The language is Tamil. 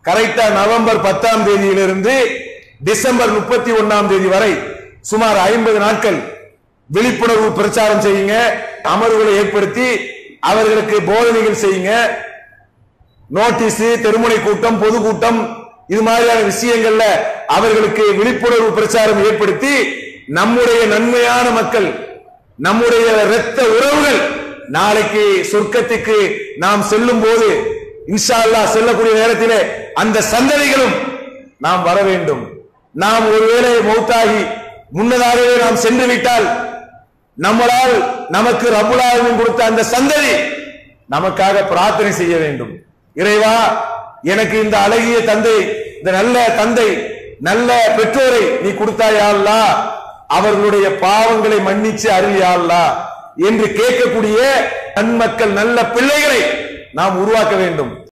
கரெக்டா நவம்பர் 10ஆம் தேதியிலிருந்து டிசம்பர் 31ஆம் தேதி வரை சுமார் 50 நாட்கள் விழிப்புணர்வு பிரச்சாரம் செய்யுங்க. அமர்வுகளை ஏற்படுத்தி அவர்களுக்கு போதனைகள் செய்யுங்க. நோட்டீஸ், தெருமுனை கூட்டம், பொதுக்கூட்டம், இது மாதிரியான விஷயங்கள்ல அவர்களுக்கு விழிப்புணர்வு பிரச்சாரம் ஏற்படுத்தி நம்முடைய நன்மையான மக்கள், நம்முடைய இரத்த உறவுகள் நாளைக்கு சொர்க்கத்துக்கு நாம் செல்லும் போது இன்ஷா அல்லாஹ் செல்லக்கூடிய நேரத்திலே அந்த சந்ததிகளும் நாம் வர வேண்டும். நாம் ஒருவேளை மௌத்தாகி முன்னதாகவே நாம் சென்று விட்டால் நம்மளால் நமக்கு ரப்புல் ஆலமீன் கொடுத்த அந்த சந்ததி நமக்காக பிரார்த்தனை செய்ய வேண்டும். இறைவா, எனக்கு இந்த அழகிய தந்தை, இந்த நல்ல தந்தை, நல்ல பெற்றோரை நீ கொடுத்தாயா அல்லாஹ், அவர்களுடைய பாவங்களை மன்னிச்சு அருளியா அல்லாஹ் என்று கேட்கக்கூடிய நன்மக்கள், நல்ல பிள்ளைகளை நாம் உருவாக்க வேண்டும்.